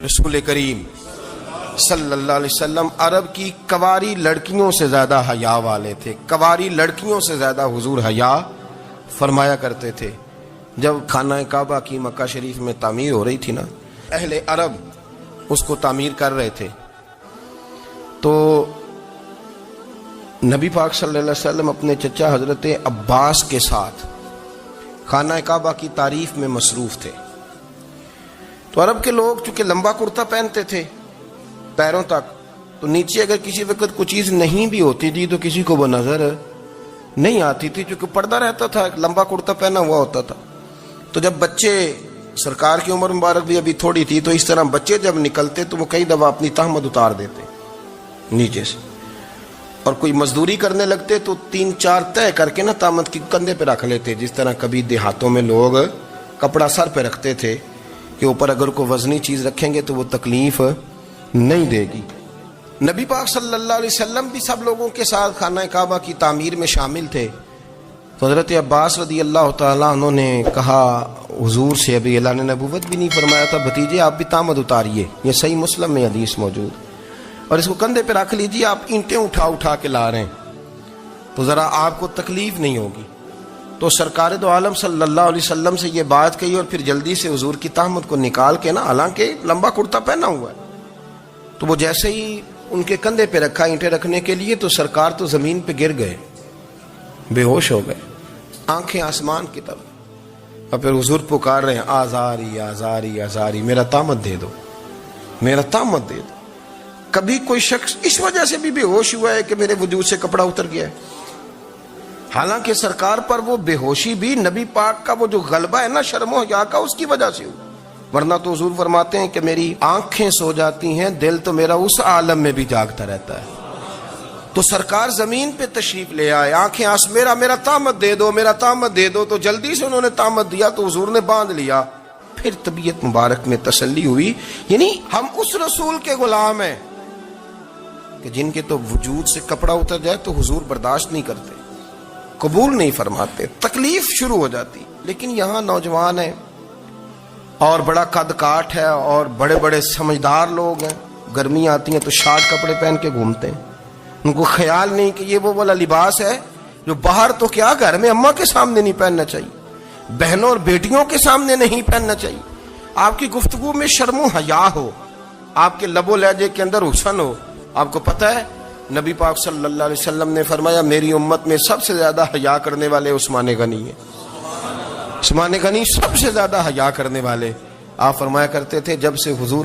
رسول کریم صلی اللہ علیہ وسلم عرب کی کواری لڑکیوں سے زیادہ حیا والے تھے. کواری لڑکیوں سے زیادہ حضور حیا فرمایا کرتے تھے. جب خانہ کعبہ کی مکہ شریف میں تعمیر ہو رہی تھی نا، اہل عرب اس کو تعمیر کر رہے تھے، تو نبی پاک صلی اللہ علیہ وسلم اپنے چچا حضرت عباس کے ساتھ خانہ کعبہ کی تعریف میں مصروف تھے. تو عرب کے لوگ چونکہ لمبا کرتا پہنتے تھے پیروں تک، تو نیچے اگر کسی وقت کوئی چیز نہیں بھی ہوتی تھی تو کسی کو وہ نظر نہیں آتی تھی، چونکہ پردہ رہتا تھا، لمبا کرتا پہنا ہوا ہوتا تھا. تو جب بچے، سرکار کی عمر مبارک بھی ابھی تھوڑی تھی، تو اس طرح بچے جب نکلتے تو وہ کئی دفعہ اپنی تہمت اتار دیتے نیچے سے، اور کوئی مزدوری کرنے لگتے تو 3-4 طے کر کے نا تہمت کی کندھے پہ رکھ لیتے. جس طرح کبھی دیہاتوں میں لوگ کپڑا سر پہ رکھتے تھے کہ اوپر اگر کوئی وزنی چیز رکھیں گے تو وہ تکلیف نہیں دے گی. نبی پاک صلی اللہ علیہ وسلم بھی سب لوگوں کے ساتھ خانہ کعبہ کی تعمیر میں شامل تھے. تو حضرت عباس رضی اللہ تعالیٰ عنہ نے کہا حضور سے، ابھی اللہ نے نبوت بھی نہیں فرمایا تھا، بھتیجے آپ بھی تہمت اتاریے، یہ صحیح مسلم میں حدیث موجود، اور اس کو کندھے پہ رکھ لیجیے، آپ اینٹیں اٹھا اٹھا کے لا رہے ہیں تو ذرا آپ کو تکلیف نہیں ہوگی. تو سرکار دو عالم صلی اللہ علیہ وسلم سے یہ بات کہی، اور پھر جلدی سے حضور کی تہمت کو نکال کے نا، حالانکہ لمبا کرتا پہنا ہوا ہے، تو وہ جیسے ہی ان کے کندھے پہ رکھا اینٹیں رکھنے کے لیے، تو سرکار تو زمین پہ گر گئے، بے ہوش ہو گئے، آنکھیں آسمان کی طرف، اور پھر حضور پکار رہے ہیں آزاری آزاری آزاری، میرا تہمت دے دو، میرا تہمت دے دو. کبھی کوئی شخص اس وجہ سے بھی بے ہوش ہوا ہے کہ میرے وجود سے کپڑا اتر گیا ہے؟ حالانکہ سرکار پر وہ بے ہوشی بھی نبی پاک کا وہ جو غلبہ ہے نا شرم و حیا کا، اس کی وجہ سے ہوا. ورنہ تو حضور فرماتے ہیں کہ میری آنکھیں سو جاتی ہیں، دل تو میرا اس عالم میں بھی جاگتا رہتا ہے. تو سرکار زمین پہ تشریف لے آئے، آنکھیں میرا تہمت دے دو، میرا تہمت دے دو. تو جلدی سے انہوں نے تہمت دیا تو حضور نے باندھ لیا. پھر طبیعت مبارک میں تسلی ہوئی. یعنی ہم اس رسول کے غلام ہیں کہ جن کے تو وجود سے کپڑا اتر جائے تو حضور برداشت نہیں کرتے، قبول نہیں فرماتے، تکلیف شروع ہو جاتی. لیکن یہاں نوجوان ہیں اور بڑا قد کاٹ ہے اور بڑے بڑے سمجھدار لوگ ہیں، گرمی آتی ہیں تو شارٹ کپڑے پہن کے گھومتے ہیں. ان کو خیال نہیں کہ یہ وہ والا لباس ہے جو باہر تو کیا گھر میں اماں کے سامنے نہیں پہننا چاہیے، بہنوں اور بیٹیوں کے سامنے نہیں پہننا چاہیے. آپ کی گفتگو میں شرم و حیا ہو، آپ کے لب و لہجے کے اندر حسن ہو. آپ کو پتہ ہے نبی پاک صلی اللہ علیہ وسلم نے فرمایا میری امت میں سب سے زیادہ حیا کرنے والے عثمان غنی ہیں. عثمان غنی سب سے زیادہ حیا کرنے والے. آپ فرمایا کرتے تھے جب سے حضور